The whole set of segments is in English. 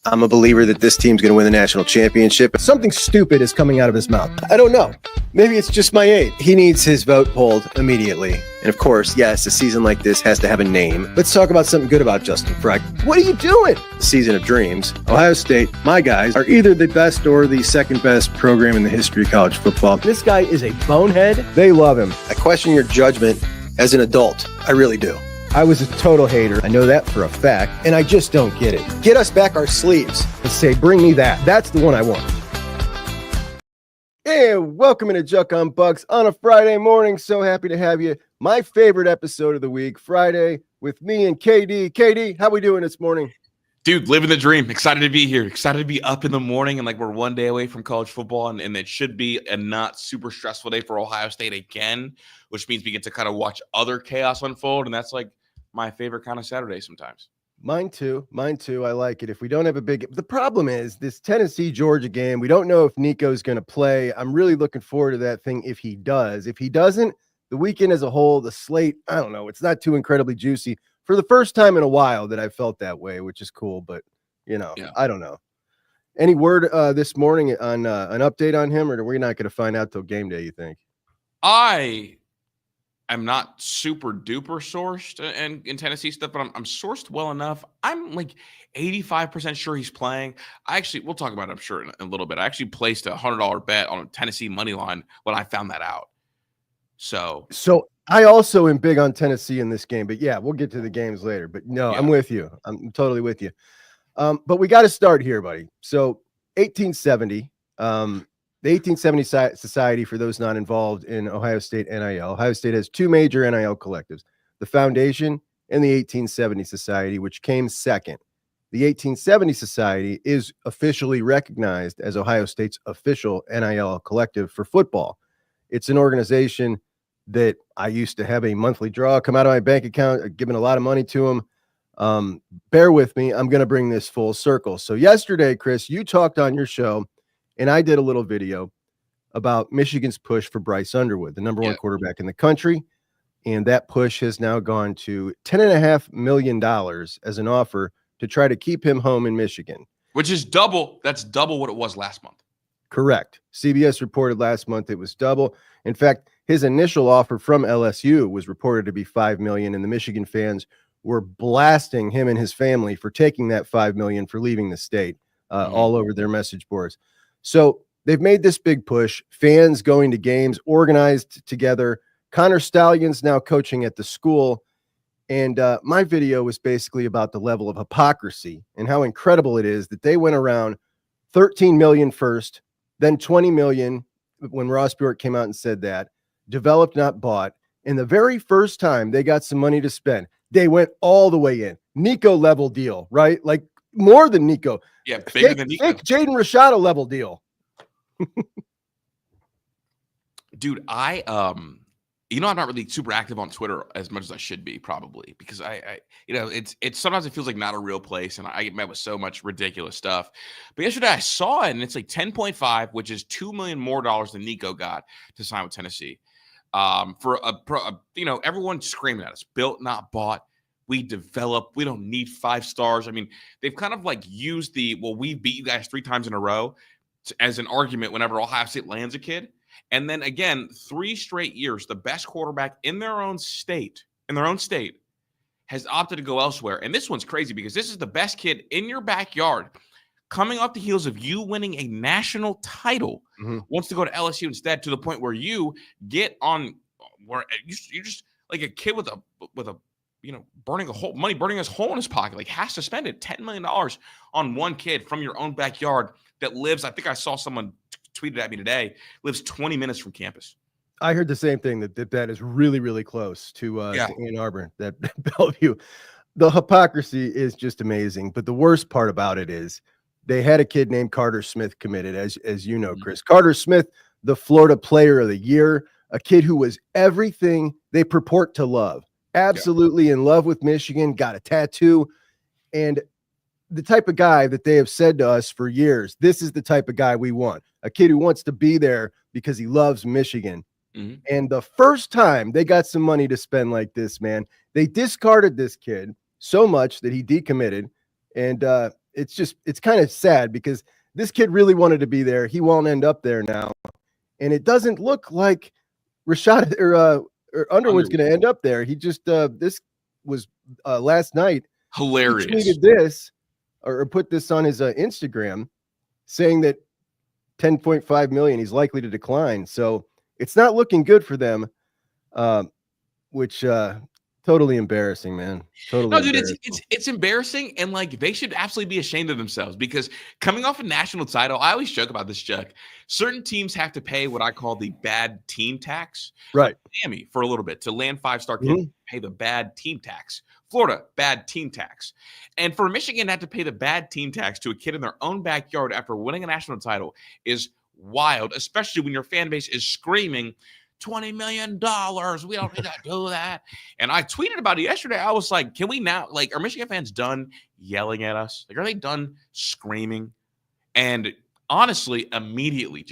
I'm a believer that this team's going to win the national championship. Something stupid is coming out of his mouth. I don't know. Maybe it's just my age. He needs his vote pulled immediately. And of course, yes, a season like this has to have a name. Let's talk about something good about Justin Freck. What are you doing? Season of dreams. Ohio State, my guys, are either the best or the second best program in the history of college football. This guy is a bonehead. They love him. I question your judgment as an adult. I really do. I was a total hater. I know that for a fact, and I just don't get it. Get us back our sleeves. Let's say, bring me that. That's the one I want. Hey, welcome into Juck on Bucks on a Friday morning. So happy to have you. My favorite episode of the week, Friday, with me and KD. KD, how we doing this morning? Dude, living the dream. Excited to be here. Excited to be up in the morning, and like we're one day away from college football, and it should be a not super stressful day for Ohio State again, which means we get to kind of watch other chaos unfold, and that's like my favorite kind of Saturday sometimes. Mine too. I like it. If we don't have the problem is this Tennessee-Georgia game. We don't know if Nico's going to play. I'm really looking forward to that thing if he does. If he doesn't, the weekend as a whole, the slate, I don't know. It's not too incredibly juicy for the first time in a while that I felt that way, which is cool. But, I don't know. Any word this morning on an update on him, or are we not going to find out till game day, you think? I'm not super duper sourced in Tennessee stuff, but I'm sourced well enough. I'm like 85% sure he's playing. We'll talk about it, I'm sure, in a little bit. I actually placed a $100 bet on a Tennessee money line when I found that out. So I also am big on Tennessee in this game, but yeah, we'll get to the games later. But no, yeah. I'm with you. I'm totally with you. But we got to start here, buddy. So 1870, the 1870 Society, for those not involved in Ohio State NIL. Ohio State has two major NIL collectives, the Foundation and the 1870 Society, which came second. The 1870 Society is officially recognized as Ohio State's official NIL collective for football. It's an organization that I used to have a monthly draw come out of my bank account, giving a lot of money to them. Bear with me. I'm going to bring this full circle. So yesterday, Chris, you talked on your show, and I did a little video about Michigan's push for Bryce Underwood, the number one quarterback in the country. And that push has now gone to $10.5 million as an offer to try to keep him home in Michigan. Which is double. That's double what it was last month. Correct. CBS reported last month it was double. In fact, his initial offer from LSU was reported to be $5 million, and the Michigan fans were blasting him and his family for taking that $5 million for leaving the state all over their message boards. So they've made this big push, fans going to games, organized together. Connor Stallion's now coaching at the school. And my video was basically about the level of hypocrisy and how incredible it is that they went around 13 million first, then 20 million when Ross Bjork came out and said that, developed, not bought. And the very first time they got some money to spend, they went all the way in. Nico level deal, right? Like more than Nico. Yeah, bigger than Nico. Jaden Rashada level deal. Dude, I'm not really super active on Twitter as much as I should be, probably, because it's sometimes it feels like not a real place, and I get met with so much ridiculous stuff. But yesterday I saw it, and it's like 10.5, which is $2 million more than Nico got to sign with Tennessee. For everyone screaming at us, built, not bought. We develop. We don't need 5 stars. I mean, they've kind of like used we beat you guys 3 times in a row as an argument whenever Ohio State lands a kid. And then again, 3 straight years, the best quarterback in their own state, has opted to go elsewhere. And this one's crazy because this is the best kid in your backyard coming off the heels of you winning a national title, wants to go to LSU instead, to the point where you get on where you're just like a kid with a burning his hole in his pocket, like has to spend it $10 million on one kid from your own backyard that lives, I think I saw someone tweeted at me today, lives 20 minutes from campus. I heard the same thing, that is really, really close to Ann Arbor, that Bellevue. The hypocrisy is just amazing. But the worst part about it is they had a kid named Carter Smith committed, as you know, Chris. Carter Smith, the Florida Player of the Year, a kid who was everything they purport to love. Absolutely in love with Michigan, got a tattoo. And the type of guy that they have said to us for years, this is the type of guy we want. A kid who wants to be there because he loves Michigan. And the first time they got some money to spend like this, man, they discarded this kid so much that he decommitted. And it's kind of sad because this kid really wanted to be there. He won't end up there now. And it doesn't look like Rashad or Underwood's going to end up there. He just, this was last night. Hilarious. He tweeted this or put this on his Instagram saying that 10.5 million, he's likely to decline. So it's not looking good for them, which totally embarrassing, man. Totally. No, dude, it's embarrassing, and like they should absolutely be ashamed of themselves because coming off a national title, I always joke about this, Chuck. Certain teams have to pay what I call the bad team tax. Right. Miami for a little bit to land 5-star kids, pay the bad team tax. Florida, bad team tax. And for Michigan to have to pay the bad team tax to a kid in their own backyard after winning a national title is wild, especially when your fan base is screaming $20 million. We don't need to do that. And I tweeted about it yesterday. I was like, can we now, like, are Michigan fans done yelling at us? Like, are they done screaming? And honestly, immediately,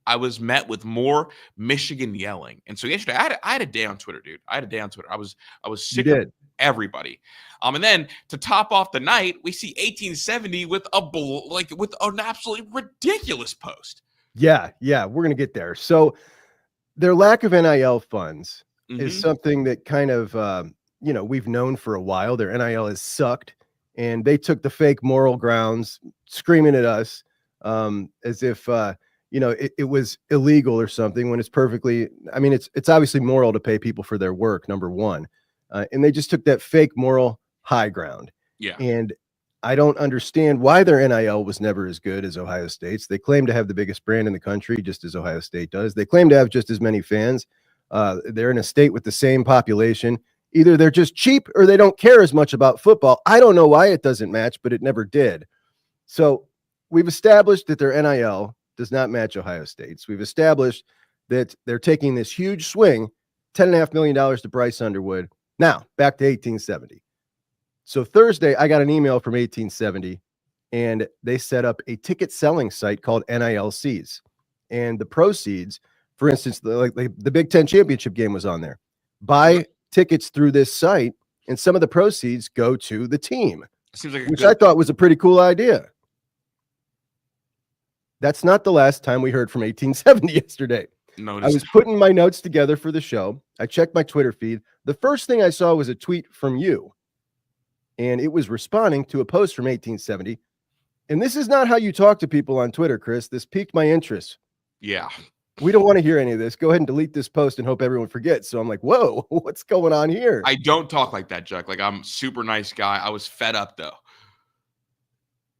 I was met with more Michigan yelling. And so yesterday, I had a day on Twitter, dude. I was sick of everybody. And then to top off the night, we see 1870 with an absolutely ridiculous post. Yeah, we're gonna get there. So their lack of NIL funds is something that kind of we've known for a while. Their NIL has sucked, and they took the fake moral grounds, screaming at us as if it was illegal or something when it's perfectly. I mean, it's obviously moral to pay people for their work, number one, and they just took that fake moral high ground. Yeah, and I don't understand why their NIL was never as good as Ohio State's. They claim to have the biggest brand in the country, just as Ohio State does. They claim to have just as many fans. They're in a state with the same population. Either they're just cheap or they don't care as much about football. I don't know why it doesn't match, but it never did. So we've established that their NIL does not match Ohio State's. We've established that they're taking this huge swing, $10.5 million to Bryce Underwood. Now, back to 1870. So Thursday, I got an email from 1870, and they set up a ticket selling site called NILCs. And the proceeds, for instance, the Big Ten championship game was on there. Buy tickets through this site, and some of the proceeds go to the team, which I thought was a pretty cool idea. That's not the last time we heard from 1870 yesterday. I was putting my notes together for the show. I checked my Twitter feed. The first thing I saw was a tweet from you. And it was responding to a post from 1870. And this is not how you talk to people on Twitter, Chris. This piqued my interest. Yeah. We don't want to hear any of this. Go ahead and delete this post and hope everyone forgets. So I'm like, whoa, what's going on here? I don't talk like that, Chuck. Like, I'm a super nice guy. I was fed up, though.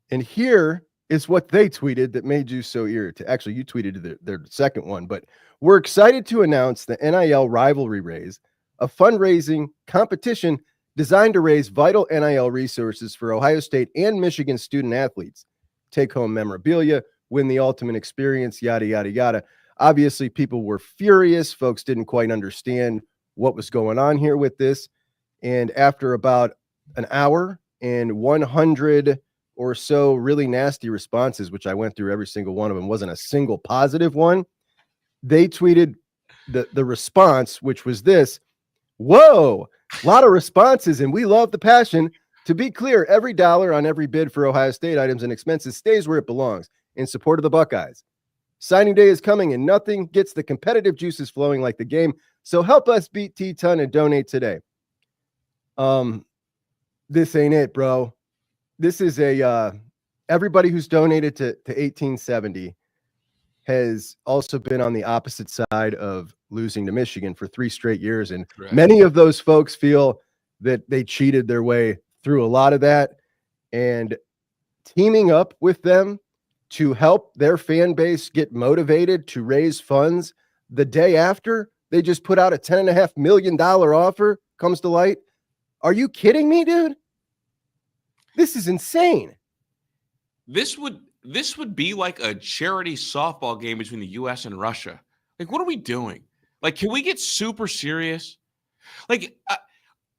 And here is what they tweeted that made you so irritated. Actually, you tweeted their second one. But we're excited to announce the NIL Rivalry Raise, a fundraising competition designed to raise vital NIL resources for Ohio State and Michigan student athletes. Take home memorabilia, win the ultimate experience, yada, yada, yada. Obviously, people were furious. Folks didn't quite understand what was going on here with this. And after about an hour and 100 or so really nasty responses, which I went through every single one of them, wasn't a single positive one, they tweeted the response, which was this: whoa, a lot of responses, and we love the passion. To be clear, every dollar on every bid for Ohio State items and expenses stays where it belongs, in support of the Buckeyes. Signing day is coming, and nothing gets the competitive juices flowing like the game. So help us beat T-Ton and donate today. This ain't it, bro. This is everybody who's donated to 1870 has also been on the opposite side of losing to Michigan for 3 straight years. And many of those folks feel that they cheated their way through a lot of that, and teaming up with them to help their fan base get motivated to raise funds the day after they just put out a $10.5 million offer comes to light. Are you kidding me, dude? This is insane. This would be like a charity softball game between the U.S. and Russia. Like, what are we doing? Like, can we get super serious? Like,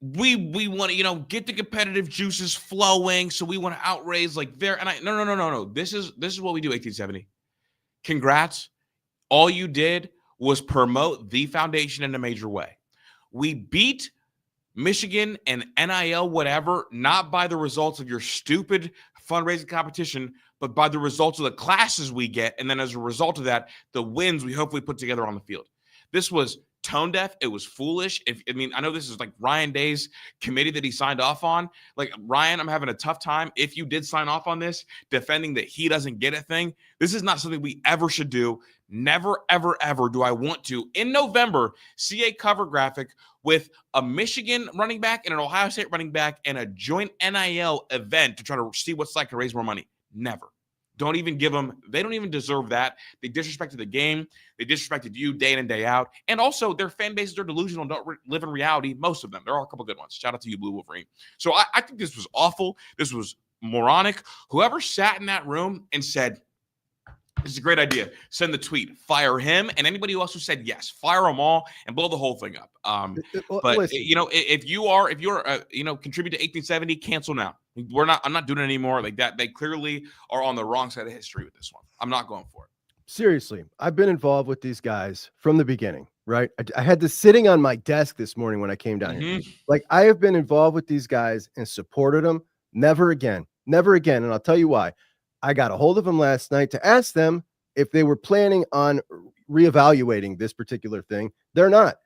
we want to, get the competitive juices flowing. So we want to outraise like there. And no. This is what we do. 1870. Congrats. All you did was promote the foundation in a major way. We beat Michigan and NIL, whatever, not by the results of your stupid fundraising competition, but by the results of the classes we get. And then as a result of that, the wins we hopefully put together on the field. This was tone deaf. It was foolish. I know this is like Ryan Day's committee that he signed off on. Like, Ryan, I'm having a tough time. If you did sign off on this, defending that he doesn't get a thing, this is not something we ever should do. Never, ever, ever do I want to, in November, see a cover graphic with a Michigan running back and an Ohio State running back and a joint NIL event to try to see what's like to raise more money. Never. Don't even give them. They don't even deserve that. They disrespected the game. They disrespected you day in and day out. And also, their fan bases are delusional, don't live in reality. Most of them. There are a couple good ones. Shout out to you, Blue Wolverine. So I think this was awful. This was moronic. Whoever sat in that room and said, this is a great idea, send the tweet, fire him, and anybody else who said yes, fire them all and blow the whole thing up. But listen, if you're contribute to 1870, cancel now. I'm not doing it anymore. Like that, they clearly are on the wrong side of history with this one. I'm not going for it. Seriously, I've been involved with these guys from the beginning, right? I had this sitting on my desk this morning when I came down here. Like, I have been involved with these guys and supported them. Never again. And I'll tell you why. I got a hold of them last night to ask them if they were planning on reevaluating this particular thing. They're not.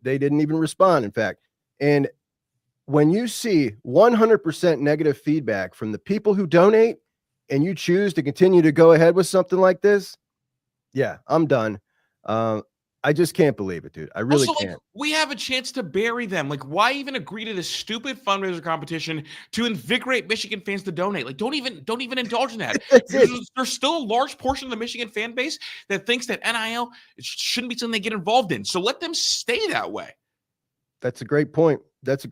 They didn't even respond, in fact. And when you see 100% negative feedback from the people who donate and you choose to continue to go ahead with something like this, yeah, I'm done. I just can't believe it, dude. I really can't. We have a chance to bury them. Like, why even agree to this stupid fundraiser competition to invigorate Michigan fans to donate? Like, don't even indulge in that. There's still a large portion of the Michigan fan base that thinks that NIL shouldn't be something they get involved in. So let them stay that way. That's a great point. The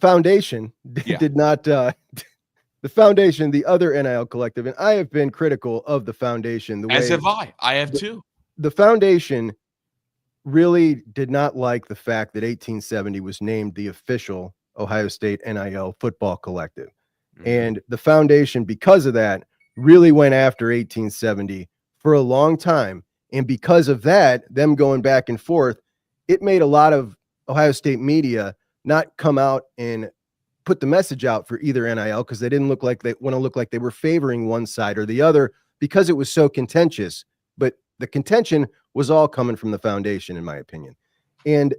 foundation did not. The foundation, the other NIL collective, and I have been critical of the foundation. As have I. I have too. The foundation really did not like the fact that 1870 was named the official Ohio State NIL football collective. And the foundation, because of that, really went after 1870 for a long time. And because of that, them going back and forth, it made a lot of Ohio State media not come out and put the message out for either NIL because they didn't look like they were favoring one side or the other because it was so contentious. But the contention was all coming from the foundation, in my opinion. And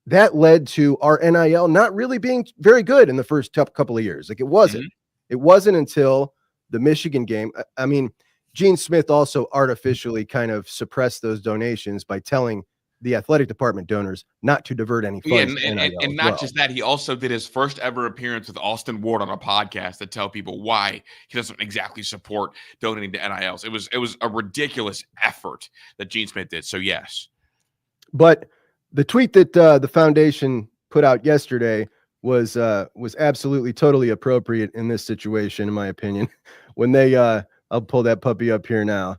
that led to our NIL not really being very good in the first couple of years. Like, it wasn't. It wasn't until the Michigan game. I mean, Gene Smith also artificially kind of suppressed those donations by telling the athletic department donors not to divert any funds. And not just that, he also did his first ever appearance with Austin Ward on a podcast to tell people why he doesn't exactly support donating to NILs. It was a ridiculous effort that Gene Smith did. So yes, but the tweet that the foundation put out yesterday was absolutely totally appropriate in this situation, in my opinion. When they I'll pull that puppy up here now.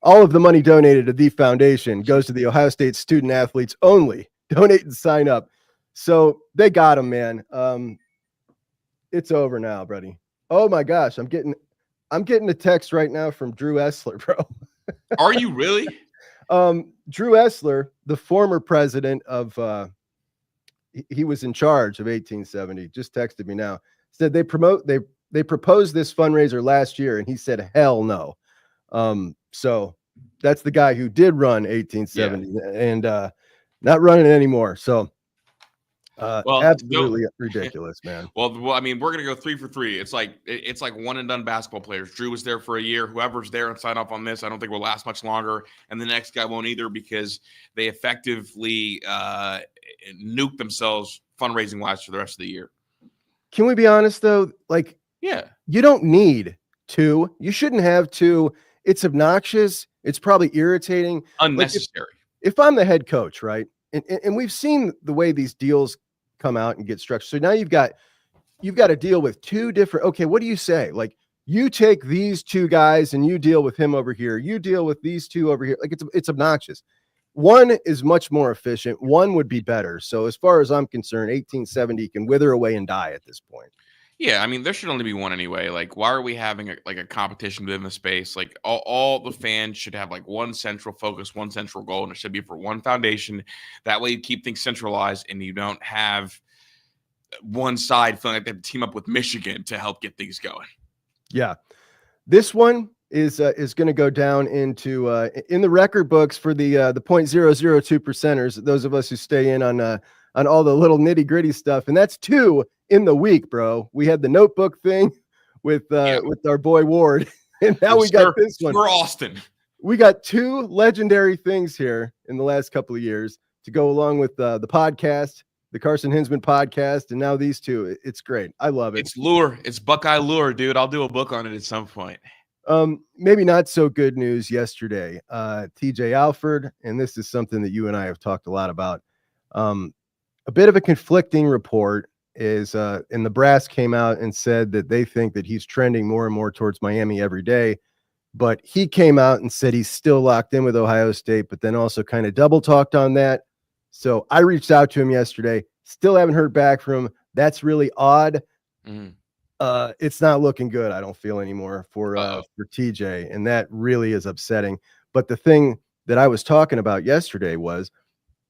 All of the money donated to the foundation goes to the Ohio State student athletes only. Donate and sign up. So they got him, man. It's over now, buddy. Oh my gosh, I'm getting a text right now from Drew Essler, bro. Are you really? Drew Essler, the former president of he was in charge of 1870, just texted me now. Said they proposed this fundraiser last year, and he said hell no. So that's the guy who did run 1870 and not running it anymore. So absolutely ridiculous, man. Well, I mean, we're gonna go 3 for 3. It's like one and done basketball players. Drew was there for a year. Whoever's there and sign off on this, I don't think will last much longer, and the next guy won't either because they effectively nuke themselves fundraising wise for the rest of the year. Can we be honest though? Like, you don't need to. You shouldn't have to. It's obnoxious. It's probably irritating. Unnecessary. Like if I'm the head coach, right? And we've seen the way these deals come out and get structured. So now you've got to deal with two different. Okay, what do you say? Like, you take these two guys and you deal with him over here. You deal with these two over here. Like, it's obnoxious. One is much more efficient. One would be better. So as far as I'm concerned, 1870 can wither away and die at this point. Yeah, I mean, there should only be one anyway. Like, why are we having a competition within the space? Like, all the fans should have like one central focus, one central goal, and it should be for one foundation. That way you keep things centralized and you don't have one side feeling like they have to team up with Michigan to help get things going. Yeah. This one is going to go down into in the record books for the 0.002 percenters, those of us who stay in on all the little nitty gritty stuff. And that's 2 in the week, bro. We had the notebook thing with our boy Ward. And now we got this one. For Austin. We got 2 legendary things here in the last couple of years to go along with the podcast, the Carson Hinsman podcast, and now these 2. It's great. I love it. It's lure. It's Buckeye lure, dude. I'll do a book on it at some point. Maybe not so good news yesterday. TJ Alford, and this is something that you and I have talked a lot about. A bit of a conflicting report is, and the brass came out and said that they think that he's trending more and more towards Miami every day. But he came out and said he's still locked in with Ohio State, but then also kind of double talked on that. So I reached out to him yesterday. Still haven't heard back from him. That's really odd. It's not looking good, I don't feel anymore for TJ, and that really is upsetting. But the thing that I was talking about yesterday was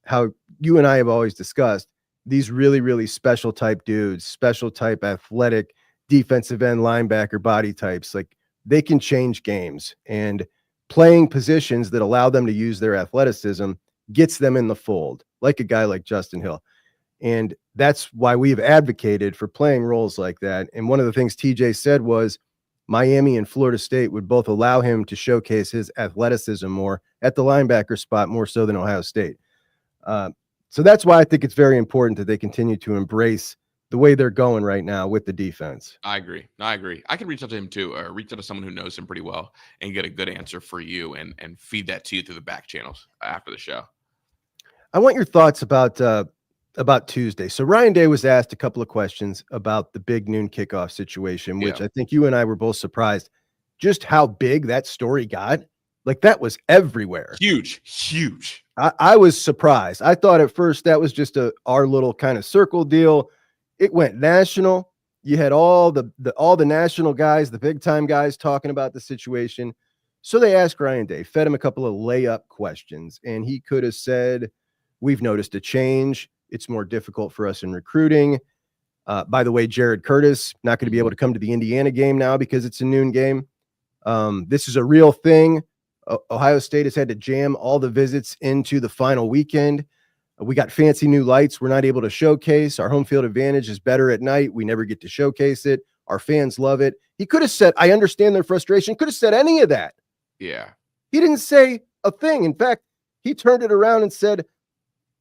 how you and I have always discussed these really, really special type dudes, special type athletic defensive end linebacker body types. Like, they can change games, and playing positions that allow them to use their athleticism gets them in the fold, like a guy like Justin Hill. And that's why we've advocated for playing roles like that. And one of the things TJ said was Miami and Florida State would both allow him to showcase his athleticism more at the linebacker spot, more so than Ohio State. So that's why I think it's very important that they continue to embrace the way they're going right now with the defense. I agree. I can reach out to him too, or reach out to someone who knows him pretty well and get a good answer for you and feed that to you through the back channels after the show. I want your thoughts about Tuesday. So Ryan Day was asked a couple of questions about the big noon kickoff situation, which I think you and I were both surprised just how big that story got. Like, that was everywhere. Huge. I was surprised. I thought at first that was just our little kind of circle deal. It went national. You had all the national guys, the big time guys talking about the situation. So they asked Ryan Day, fed him a couple of layup questions, and he could have said, "We've noticed a change. It's more difficult for us in recruiting. By the way, Jared Curtis not going to be able to come to the Indiana game now because it's a noon game. This is a real thing. Ohio State has had to jam all the visits into the final weekend. We got fancy new lights we're not able to showcase. Our home field advantage is better at night. We never get to showcase it. Our fans love it." He could have said, "I understand their frustration." Could have said any of that. Yeah. He didn't say a thing. In fact, he turned it around and said,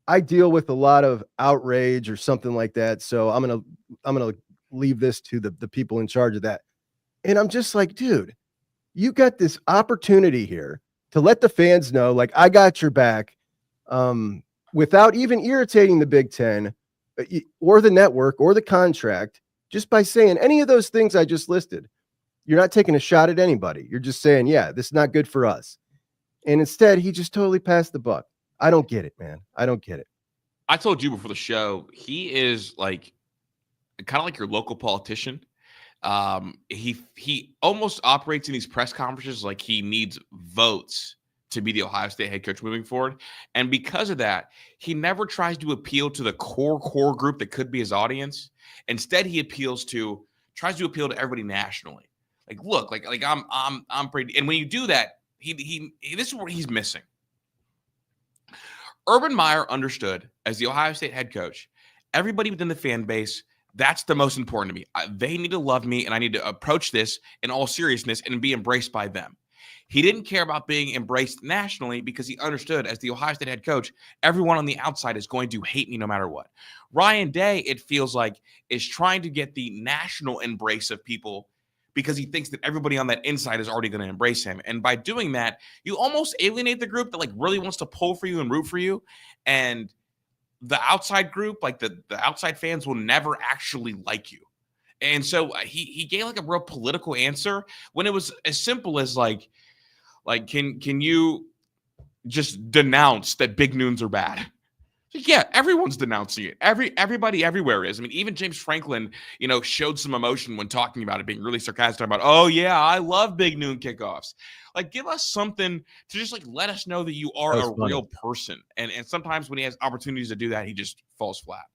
"I deal with a lot of outrage," or something like that. So I'm gonna leave this to the people in charge of that. And I'm just like, dude, you got this opportunity here to let the fans know, like, I got your back, without even irritating the Big Ten or the network or the contract, just by saying any of those things I just listed. You're not taking a shot at anybody. You're just saying, yeah, this is not good for us. And instead, he just totally passed the buck. I don't get it, man. I don't get it. I told you before the show, he is like kind of like your local politician. He almost operates in these press conferences like he needs votes to be the Ohio State head coach moving forward. And because of that, he never tries to appeal to the core group that could be his audience. Instead, he tries to appeal to everybody nationally. Like, look, like I'm pretty. And when you do that, he this is what he's missing. Urban Meyer understood, as the Ohio State head coach, everybody within the fan base, that's the most important to me. They need to love me, and I need to approach this in all seriousness and be embraced by them. He didn't care about being embraced nationally because he understood, as the Ohio State head coach, everyone on the outside is going to hate me no matter what. Ryan Day, it feels like, is trying to get the national embrace of people because he thinks that everybody on that inside is already going to embrace him. And by doing that, you almost alienate the group that like really wants to pull for you and root for you. And the outside group, like the outside fans, will never actually like you. And so he gave like a real political answer when it was as simple as like can you just denounce that big noons are bad? Yeah, everyone's denouncing it. Everybody everywhere is. I mean, even James Franklin, showed some emotion when talking about it, being really sarcastic about, "Oh yeah, I love big noon kickoffs." Like, give us something to just like let us know that you are a real person. And sometimes when he has opportunities to do that, he just falls flat.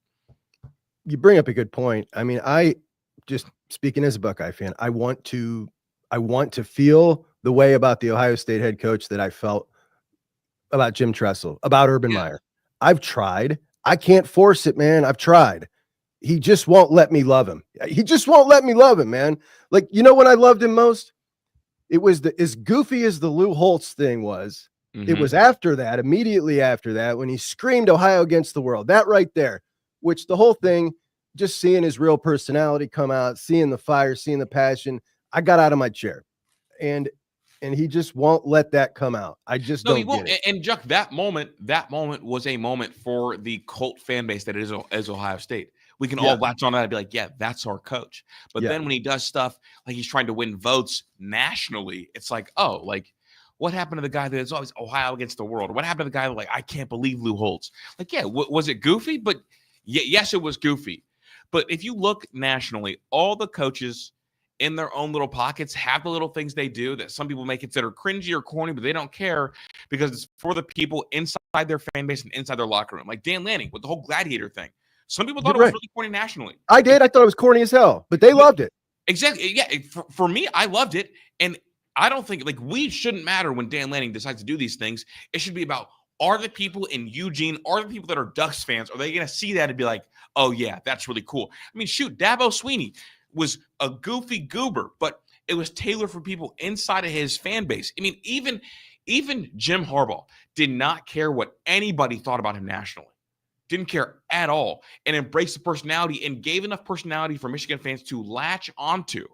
you bring up a good point. I mean, I just speaking as a Buckeye fan, I want to feel the way about the Ohio State head coach that I felt about Jim Tressel, about Urban Meyer. I've tried. I can't force it, man. I've tried. He just won't let me love him. He just won't let me love him, man. Like, you know when I loved him most? It was as goofy as the Lou Holtz thing was. Mm-hmm. It was after that, immediately after that, when he screamed Ohio against the world. That right there, which the whole thing, just seeing his real personality come out, seeing the fire, seeing the passion, I got out of my chair. And he just won't let that come out. I just don't get it. And Chuck, that moment was a moment for the cult fan base that is Ohio State. We can all latch on that and be like, yeah, that's our coach. But then when he does stuff like he's trying to win votes nationally, it's like, oh, like, what happened to the guy that is always Ohio against the world? What happened to the guy like, I can't believe Lou Holtz? Like, yeah, was it goofy? But yes, it was goofy. But if you look nationally, all the coaches in their own little pockets have the little things they do that some people may consider cringy or corny, but they don't care because it's for the people inside their fan base and inside their locker room. Like Dan Lanning with the whole gladiator thing. Some people thought it was really corny nationally. I did. I thought it was corny as hell, but they loved it. Exactly. Yeah. For me, I loved it. And I don't think like we shouldn't matter when Dan Lanning decides to do these things. It should be about, are the people in Eugene, are the people that are Ducks fans, are they going to see that and be like, oh yeah, that's really cool. I mean, shoot, Dabo Swinney was a goofy goober, but it was tailored for people inside of his fan base. I mean, even Jim Harbaugh did not care what anybody thought about him nationally. Didn't care at all and embraced the personality and gave enough personality for Michigan fans to latch onto.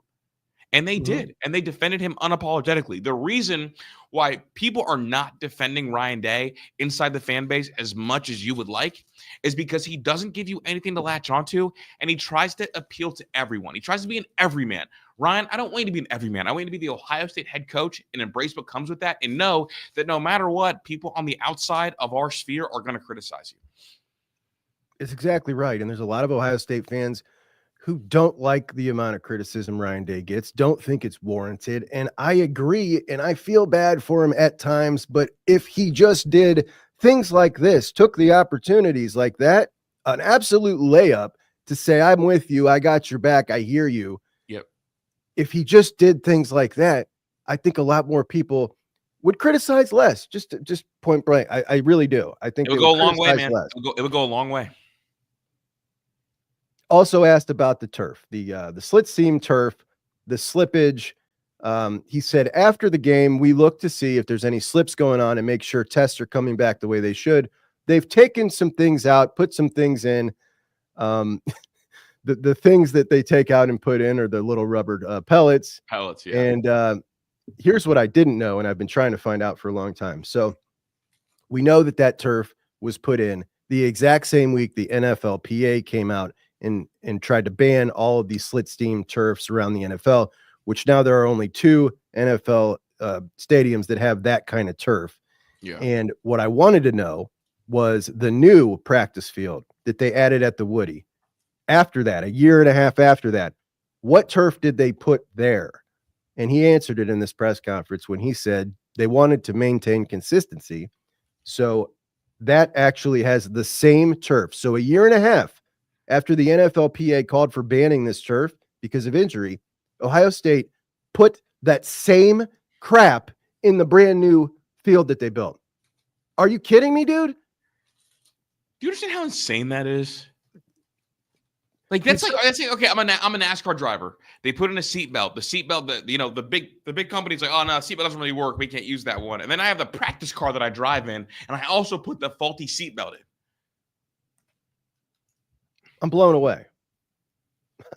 And they did. And they defended him unapologetically. The reason why people are not defending Ryan Day inside the fan base as much as you would like is because he doesn't give you anything to latch onto, and he tries to appeal to everyone. He tries to be an everyman. Ryan, I don't want you to be an everyman. I want you to be the Ohio State head coach and embrace what comes with that and know that no matter what, people on the outside of our sphere are going to criticize you. It's exactly right. And there's a lot of Ohio State fans who don't like the amount of criticism Ryan Day gets, don't think it's warranted. And I agree, and I feel bad for him at times, but if he just did things like this, took the opportunities like that, an absolute layup to say, I'm with you, I got your back, I hear you. Yep. If he just did things like that, I think a lot more people would criticize less, just point blank. I really do. I think it would go a long way, man. It would go a long way. Also asked about the turf, the slit seam turf, the slippage. He said after the game, we look to see if there's any slips going on and make sure tests are coming back the way they should. They've taken some things out, put some things in. The things that they take out and put in are the little rubber pellets. Pellets, yeah. And here's what I didn't know, and I've been trying to find out for a long time. So we know that turf was put in the exact same week the NFLPA came out and tried to ban all of these slit seam turfs around the NFL, which now there are only 2 NFL stadiums that have that kind of turf. Yeah. And what I wanted to know was the new practice field that they added at the Woody. After that, a year and a half after that, what turf did they put there? And he answered it in this press conference when he said they wanted to maintain consistency. So that actually has the same turf. So a year and a half after the NFLPA called for banning this turf because of injury, Ohio State put that same crap in the brand new field that they built. Are you kidding me, dude? Do you understand how insane that is? Like that's like okay. I'm a NASCAR driver. They put in a seatbelt. The seatbelt that the big company's like, oh no, seatbelt doesn't really work. We can't use that one. And then I have the practice car that I drive in, and I also put the faulty seatbelt in. I'm blown away.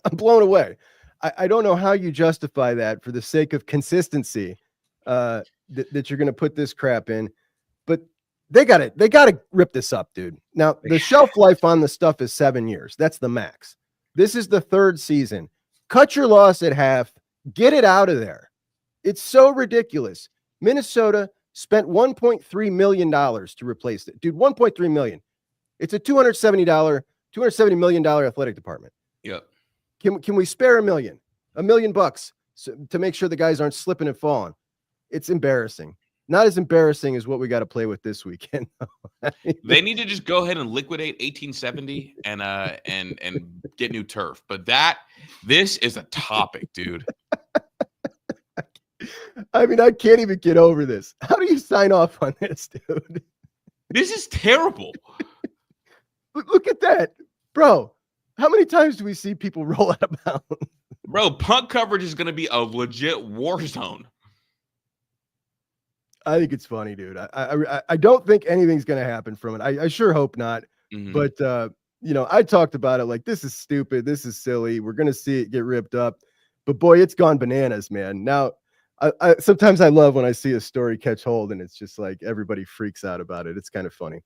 I'm blown away. I don't know how you justify that for the sake of consistency that you're going to put this crap in, but they got to rip this up, dude. Now, the shelf life on the stuff is 7 years. That's the max. This is the 3rd season. Cut your loss at half. Get it out of there. It's so ridiculous. Minnesota spent $1.3 million to replace it. Dude, $1.3 million. It's a $270 million athletic department. Yep. Can we spare $1 million bucks to make sure the guys aren't slipping and falling? It's embarrassing. not as embarrassing as what we got to play with this weekend. They need to just go ahead and liquidate 1870 and get new turf. But this is a topic, dude. I mean, I can't even get over this. How do you sign off on this, dude? This is terrible. Look at that, bro. How many times do we see people roll out of bounds? Bro, punt coverage is going to be a legit war zone. I think it's funny, dude. I don't think anything's going to happen from it. I sure hope not. Mhm. But, I talked about it like, this is stupid. This is silly. We're going to see it get ripped up. But, boy, it's gone bananas, man. Now, sometimes I love when I see a story catch hold and it's just like everybody freaks out about it. It's kind of funny.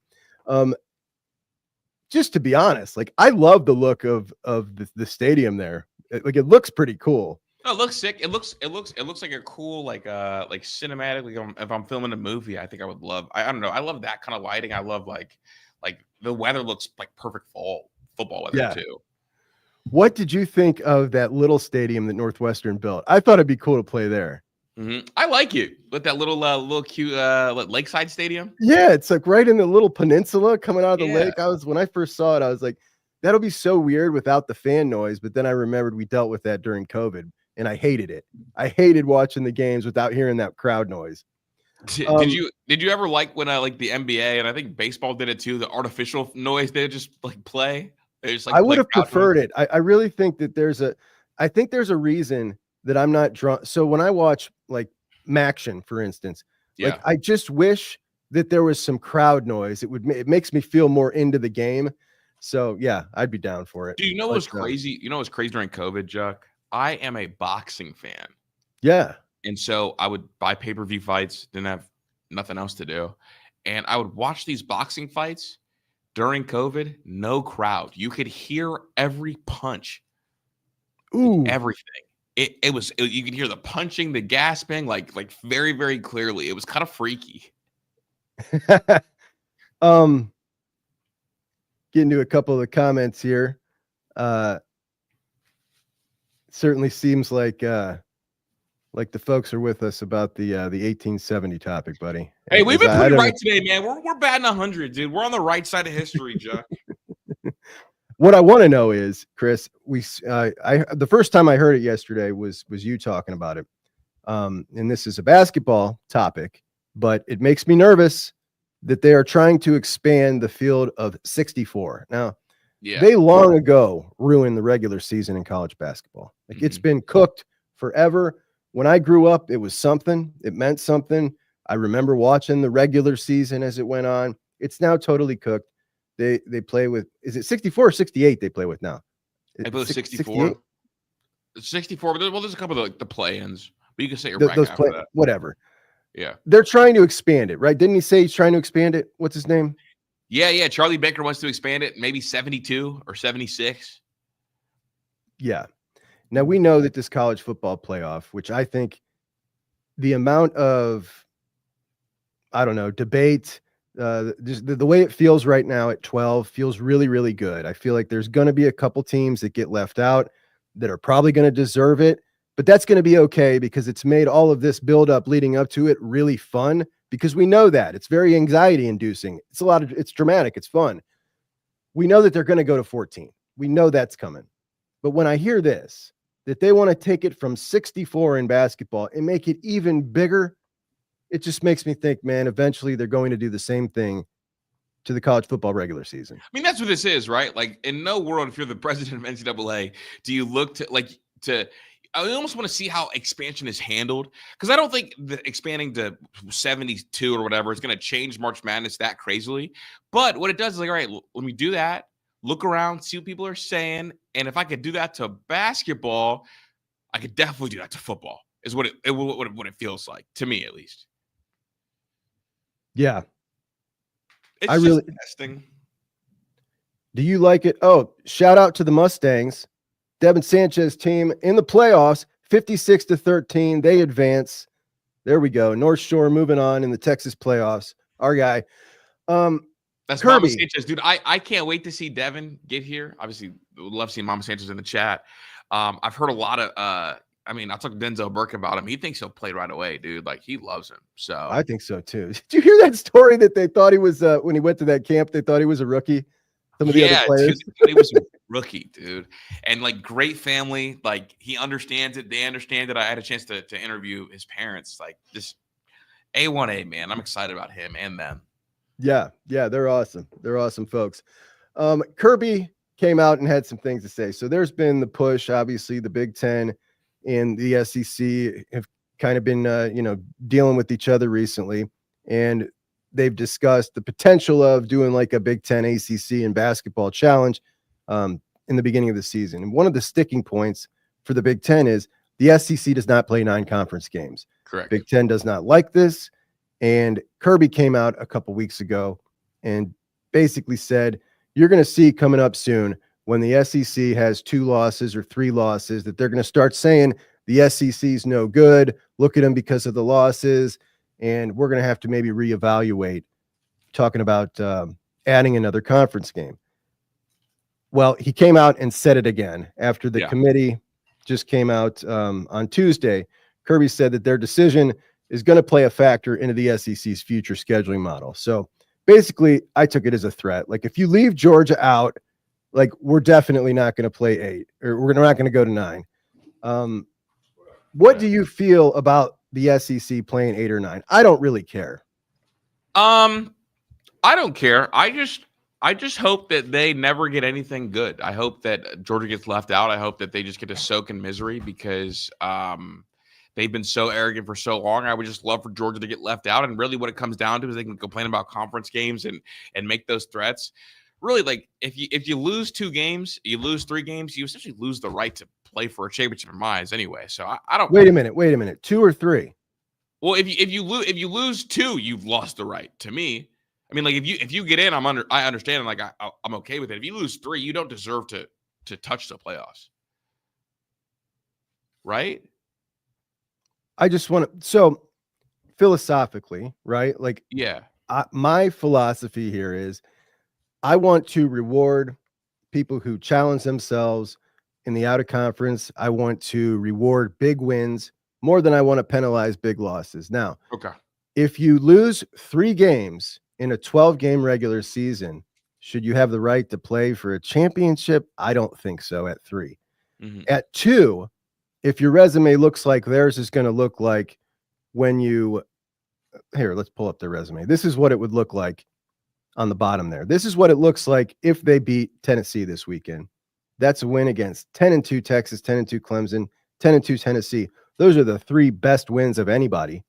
Just to be honest, like I love the look of the stadium there. Like it looks pretty cool. Oh, it looks sick. It looks like a cool like cinematic. Like if I'm filming a movie, I think I would love. I don't know. I love that kind of lighting. I love like the weather looks like perfect fall football weather too. What did you think of that little stadium that Northwestern built? I thought it'd be cool to play there. Mm-hmm. I like it with that little cute lakeside stadium. Yeah, it's like right in the little peninsula coming out of the lake. When I first saw it, I was like, that'll be so weird without the fan noise. But then I remembered we dealt with that during COVID, and I hated it. I hated watching the games without hearing that crowd noise. Did you ever like when like the NBA and I think baseball did it too? The artificial noise they just like play. They just, like, I would have preferred it. I really think that there's a reason that I'm not drawn. So when I watch like Maction, for instance, like I just wish that there was some crowd noise. It makes me feel more into the game. So yeah, I'd be down for it. Do you know what's crazy? You know what's crazy during COVID, Chuck? I am a boxing fan. Yeah. And so I would buy pay-per-view fights, didn't have nothing else to do. And I would watch these boxing fights during COVID, no crowd. You could hear every punch. Ooh. Everything. You could hear the punching, the gasping, like very, very clearly. It was kind of freaky. Getting to a couple of the comments here. Certainly seems like the folks are with us about the 1870 topic, buddy. Hey, we've been pretty right today, man. We're batting 100, dude. We're on the right side of history, Chuck. What I want to know is, Chris, the first time I heard it yesterday was you talking about it. And this is a basketball topic, but it makes me nervous that they are trying to expand the field of 64. Now, they long ago ruined the regular season in college basketball. Like it's been cooked forever. When I grew up, it was something. It meant something. I remember watching the regular season as it went on. It's now totally cooked. They play with, is it 64 or 68 they play with now? I believe 64. 64, but there's a couple of the play-ins. But you can say your bracket after that. Whatever. Yeah. They're trying to expand it, right? Didn't he say he's trying to expand it? What's his name? Yeah. Charlie Baker wants to expand it, maybe 72 or 76. Yeah. Now we know that this college football playoff, which I think the amount of, I don't know, debate, just the way it feels right now at 12 feels really, really good. I feel like there's going to be a couple teams that get left out that are probably going to deserve it, but that's going to be okay because it's made all of this build up leading up to it really fun because we know that it's very anxiety inducing. It's dramatic. It's fun. We know that they're going to go to 14. We know that's coming. But when I hear this, that they want to take it from 64 in basketball and make it even bigger, it just makes me think, man, eventually they're going to do the same thing to the college football regular season. I mean, that's what this is, right? Like in no world, if you're the president of NCAA, do you look to I almost want to see how expansion is handled because I don't think the expanding to 72 or whatever is going to change March Madness that crazily. But what it does is like, all right, let me do that. Look around, see what people are saying. And if I could do that to basketball, I could definitely do that to football is what it feels like to me, at least. Yeah. It's really interesting. Do you like it? Oh, shout out to the Mustangs. Devin Sanchez team in the playoffs, 56-13. They advance. There we go. North Shore moving on in the Texas playoffs. Our guy. That's Kirby. Mama Sanchez, dude. I can't wait to see Devin get here. Obviously, would love seeing Mama Sanchez in the chat. I've heard a lot of I mean, I talked to Denzel Burke about him. He thinks he'll play right away, dude. Like, he loves him. So I think so too. Did you hear that story that they thought he was when he went to that camp? They thought he was a rookie. Some of the other players. Dude, he was a rookie, dude, and like great family. Like he understands it. They understand it. I had a chance to interview his parents. Like just A1A, man. I'm excited about him and them. Yeah, they're awesome. They're awesome folks. Kirby came out and had some things to say. So there's been the push. Obviously, the Big Ten and the SEC have kind of been, dealing with each other recently, and they've discussed the potential of doing like a Big Ten ACC and basketball challenge in the beginning of the season. And one of the sticking points for the Big Ten is the SEC does not play 9 conference games. Correct. Big Ten does not like this. And Kirby came out a couple weeks ago and basically said, you're going to see coming up soon when the SEC has 2 losses or 3 losses that they're going to start saying the SEC's no good. Look at them because of the losses. And we're going to have to maybe reevaluate talking about adding another conference game. Well, he came out and said it again after the committee just came out on Tuesday. Kirby said that their decision is going to play a factor into the SEC's future scheduling model. So basically, I took it as a threat. Like if you leave Georgia out, like we're definitely not going to play 8 or we're not going to go to 9. What do you feel about the SEC playing 8 or 9? I don't really care. I don't care. I just hope that they never get anything good. I hope that Georgia gets left out. I hope that they just get to soak in misery because they've been so arrogant for so long. I would just love for Georgia to get left out. And really what it comes down to is they can complain about conference games and make those threats. Really, like if you lose 2 games, you lose 3 games, you essentially lose the right to play for a championship in my eyes anyway. So I don't wait a minute. 2 or 3? Well, if you lose 2, you've lost the right to me. I mean, like if you get in, I understand, and like I'm okay with it. If you lose 3, you don't deserve to touch the playoffs, right? I just want to. So philosophically, right? Like, my philosophy here is I want to reward people who challenge themselves in the out of conference. I want to reward big wins more than I want to penalize big losses. Now, if you lose 3 games in a 12-game regular season, should you have the right to play for a championship? I don't think so at 3. Mm-hmm. At 2, if your resume looks like theirs is going to look like when you here, let's pull up their resume. This is what it would look like on the bottom there. This is what it looks like if they beat Tennessee this weekend. That's a win against 10-2 Texas, 10-2 Clemson, 10-2 Tennessee. Those are the 3 best wins of anybody.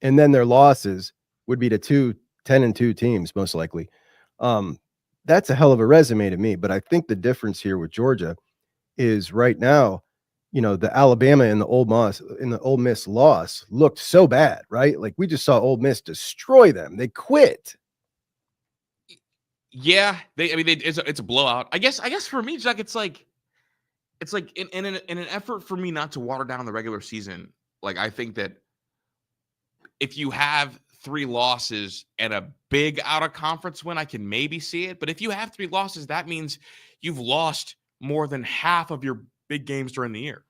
And then their losses would be to 2 10-2 teams, most likely. That's a hell of a resume to me. But I think the difference here with Georgia is right now, the Alabama and the Ole Miss loss looked so bad, right? Like we just saw Ole Miss destroy them. They quit. Yeah, it's a blowout. I guess for me, Jack, it's like in an effort for me not to water down the regular season. Like I think that if you have 3 losses and a big out of conference win, I can maybe see it. But if you have 3 losses, that means you've lost more than half of your big games during the year.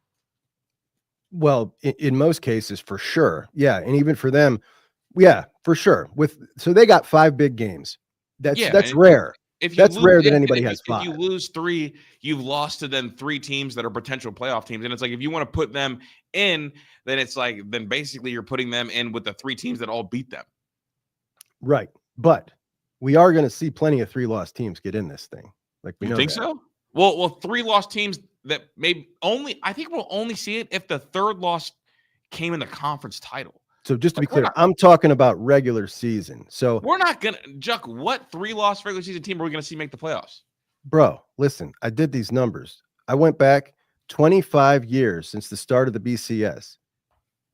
Well, in most cases, for sure. Yeah. And even for them, yeah, for sure. So they got 5 big games. That's rare. That's rare that anybody has 5. If you lose 3, you've lost to then 3 teams that are potential playoff teams. And it's like, if you want to put them in, then basically you're putting them in with the 3 teams that all beat them. Right. But we are going to see plenty of 3-loss teams get in this thing. Like we know think that. So? Well, 3-loss teams that I think we'll only see it if the 3rd loss came in the conference title. So just to be clear, I'm talking about regular season. So we're not going to, Chuck, what 3-loss regular season team are we going to see make the playoffs? Bro, listen, I did these numbers. I went back 25 years since the start of the BCS.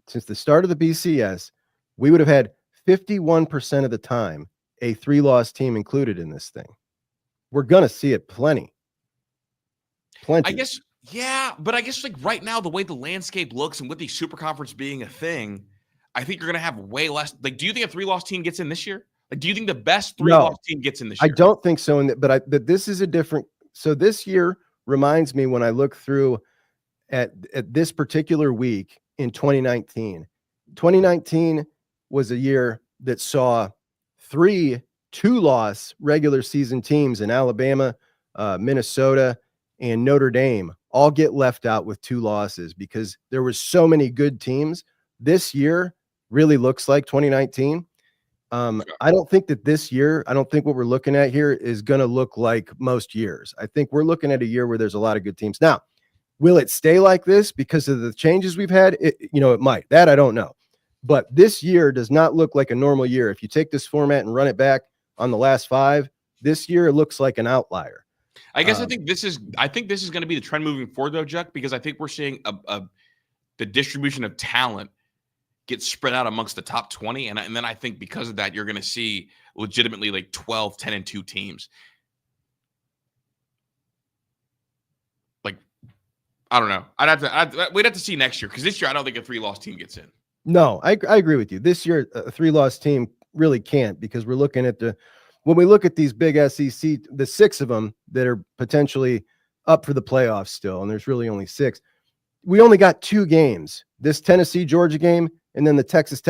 Since the start of the BCS, we would have had 51% of the time a 3-loss team included in this thing. We're going to see it plenty. I guess, yeah, but I guess like right now, the way the landscape looks and with the super conference being a thing, I think you're going to have way less. Like, do you think a 3-loss team gets in this year? Like, do you think the best 3-loss team gets in this year? I don't think so. But this is a different. So this year reminds me when I look through at this particular week in 2019. 2019 was a year that saw 3 2-loss regular season teams in Alabama, Minnesota, and Notre Dame all get left out with 2 losses because there were so many good teams. This year really looks like 2019. I don't think that this year, I don't think what we're looking at here is going to look like most years. I think we're looking at a year where there's a lot of good teams. Now, will it stay like this because of the changes we've had? It might. That I don't know. But this year does not look like a normal year. If you take this format and run it back on the last 5, this year it looks like an outlier. I guess I think this is going to be the trend moving forward, though, Chuck, because I think we're seeing the distribution of talent get spread out amongst the top 20, and then I think because of that, you're going to see legitimately like 12, 10, and 2 teams. Like, I don't know. We'd have to see next year because this year I don't think a 3-loss team gets in. No, I agree with you. This year a 3-loss team really can't because we're looking at when we look at these big SEC, the 6 of them that are potentially up for the playoffs still, and there's really only 6. We only got 2 games, this Tennessee-Georgia game and then the Texas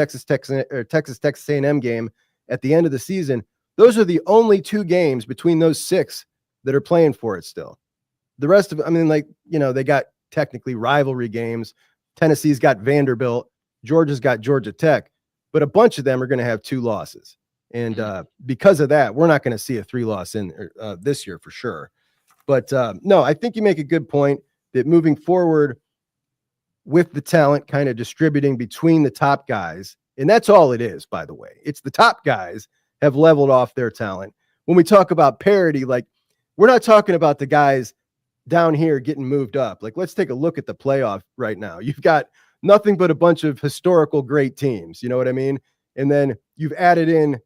A&M game at the end of the season. Those are the only 2 games between those 6 that are playing for it still. The rest of it, they got technically rivalry games. Tennessee's got Vanderbilt. Georgia's got Georgia Tech. But a bunch of them are going to have 2 losses. And because of that, we're not going to see a 3-loss in this year for sure. But no, I think you make a good point that moving forward with the talent kind of distributing between the top guys, and that's all it is, by the way. It's the top guys have leveled off their talent. When we talk about parity, like we're not talking about the guys down here getting moved up. Like, let's take a look at the playoff right now. You've got nothing but a bunch of historical great teams. You know what I mean? And then you've added in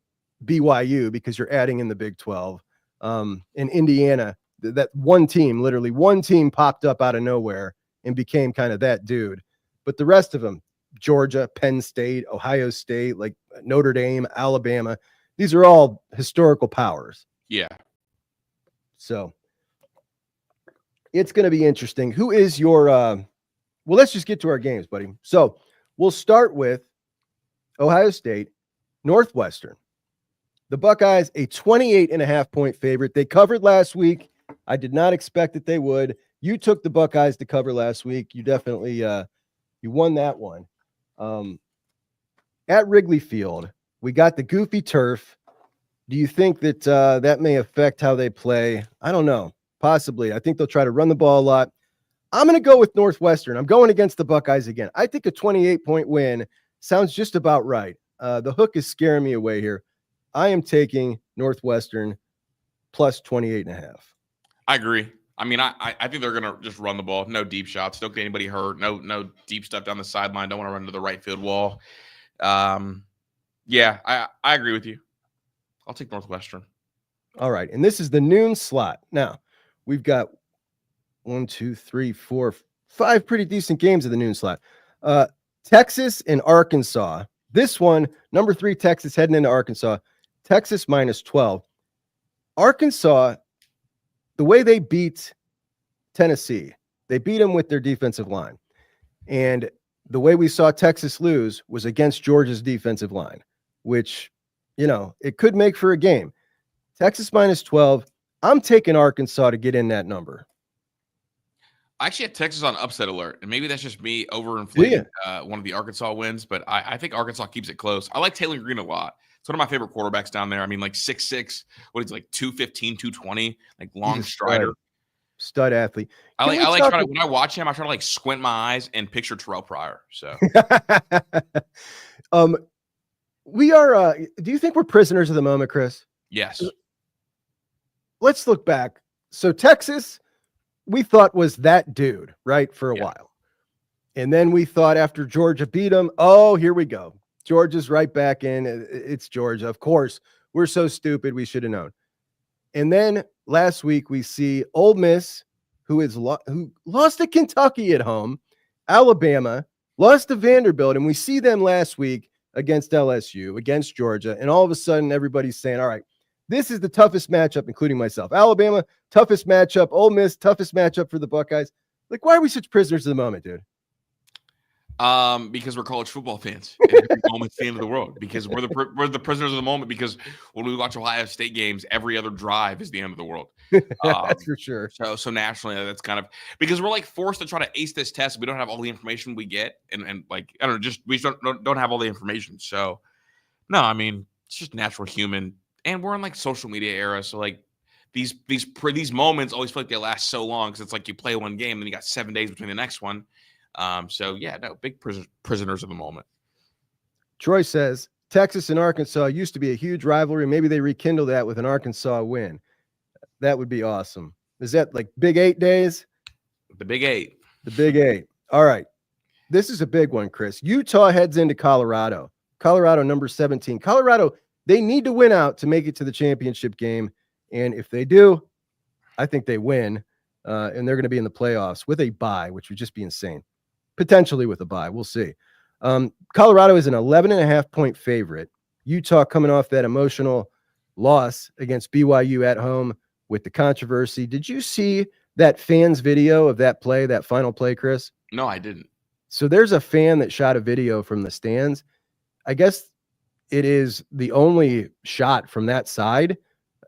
BYU because you're adding in the Big 12. In Indiana, that literally one team popped up out of nowhere and became kind of that dude. But the rest of them, Georgia, Penn State, Ohio State, like Notre Dame, Alabama, these are all historical powers. Yeah. So it's going to be interesting. Who is your well, let's just get to our games, buddy. So we'll start with Ohio State, Northwestern. The Buckeyes, a 28.5-point favorite. They covered last week. I did not expect that they would. You took the Buckeyes to cover last week. You definitely you won that one. At Wrigley Field, we got the goofy turf. Do you think that that may affect how they play? I don't know. Possibly. I think they'll try to run the ball a lot. I'm going to go with Northwestern. I'm going against the Buckeyes again. I think a 28-point win sounds just about right. The hook is scaring me away here. I am taking Northwestern plus 28.5. I agree. I mean, I think they're going to just run the ball. No deep shots. Don't get anybody hurt. No deep stuff down the sideline. Don't want to run to the right field wall. Yeah, I agree with you. I'll take Northwestern. All right. And this is the noon slot. Now, we've got 1, 2, 3, 4, 5 pretty decent games of the noon slot. Texas and Arkansas. This one, number 3, Texas heading into Arkansas. Texas minus 12. Arkansas, the way they beat Tennessee, they beat them with their defensive line. And the way we saw Texas lose was against Georgia's defensive line, which, it could make for a game. Texas minus 12. I'm taking Arkansas to get in that number. I actually had Texas on upset alert, and maybe that's just me overinflating one of the Arkansas wins, but I think Arkansas keeps it close. I like Taylor Green a lot. It's one of my favorite quarterbacks down there. I mean, like 6'6", what is it, like 215, 220, like long strider. Stud athlete. When I watch him, I try to like squint my eyes and picture Terrell Pryor. So we are do you think we're prisoners of the moment, Chris? Yes. Let's look back. So Texas, we thought was that dude, right, for a while. And then we thought after Georgia beat them, oh, here we go. Georgia's right back in. It's Georgia. Of course, we're so stupid. We should have known. And then last week we see Ole Miss, who lost to Kentucky at home, Alabama, lost to Vanderbilt, and we see them last week against LSU, against Georgia, and all of a sudden everybody's saying, all right, this is the toughest matchup, including myself. Alabama, toughest matchup. Ole Miss, toughest matchup for the Buckeyes. Like, why are we such prisoners of the moment, dude? Because we're college football fans. And every moment's the end of the world. Because we're the prisoners of the moment. Because when we watch Ohio State games, every other drive is the end of the world. That's for sure. So nationally, that's kind of because we're like forced to try to ace this test. We don't have all the information we get, and like I don't know, just we don't have all the information. So no, I mean it's just natural human, and we're in like social media era. So like these moments always feel like they last so long because it's like you play one game, then you got 7 days between the next one. So yeah, no, big prisoners of the moment. Troy says Texas and Arkansas used to be a huge rivalry. Maybe they rekindle that with an Arkansas win. That would be awesome. Is that like Big 8 days? The Big 8. The Big 8. All right. This is a big one, Chris. Utah heads into Colorado. Colorado, number 17. Colorado, they need to win out to make it to the championship game. And if they do, I think they win. And they're going to be in the playoffs with a bye, which would just be insane. Potentially with a bye. We'll see. Colorado is an 11.5-point favorite. Utah coming off that emotional loss against BYU at home with the controversy. Did you see that fan's video of that play, that final play, Chris? No, I didn't. So there's a fan that shot a video from the stands. I guess it is the only shot from that side,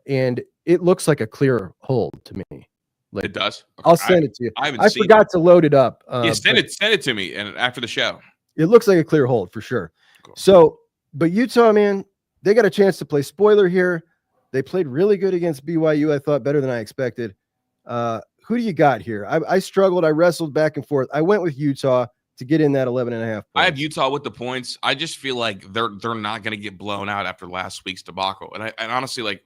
and it looks like a clear hold to me. Like, it does. Okay. I'll send it to you. I forgot to load it up. Yeah, send it to me, and after the show. It looks like a clear hold for sure. Cool. So, but Utah, man, they got a chance to play spoiler here. They played really good against BYU. I thought better than I expected. Who do you got here? I struggled. I wrestled back and forth. I went with Utah to get in that 11.5 points. I have Utah with the points. I just feel like they're not going to get blown out after last week's debacle. And honestly, like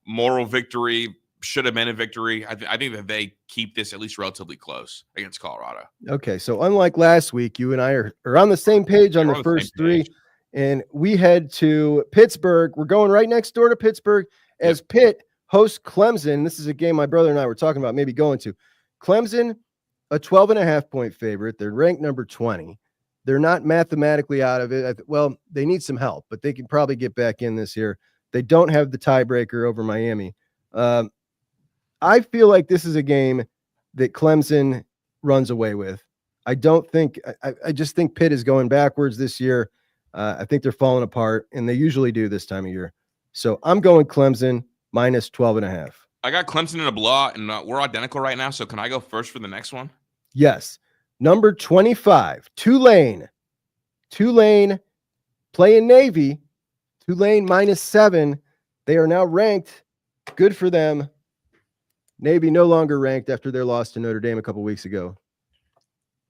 moral victory should have been a victory. I think that they keep this at least relatively close against Colorado. Okay, so unlike last week, you and I are on the same page on the first three, and we head to Pittsburgh. We're going right next door to Pittsburgh as Pitt hosts Clemson. This is a game my brother and I were talking about maybe going to. Clemson, a 12.5-point favorite. They're ranked number 20. They're not mathematically out of it. Well, they need some help, but they can probably get back in this year. They don't have the tiebreaker over Miami. I feel like this is a game that Clemson runs away with. I don't think I just think Pitt is going backwards this year. I think they're falling apart, and they usually do this time of year. So I'm going Clemson minus 12.5. I got Clemson in a blowout, and we're identical right now. So can I go first for the next one? Yes. Number 25, Tulane. Tulane playing Navy. Tulane -7. They are now ranked. Good for them. Navy no longer ranked after their loss to Notre Dame a couple weeks ago.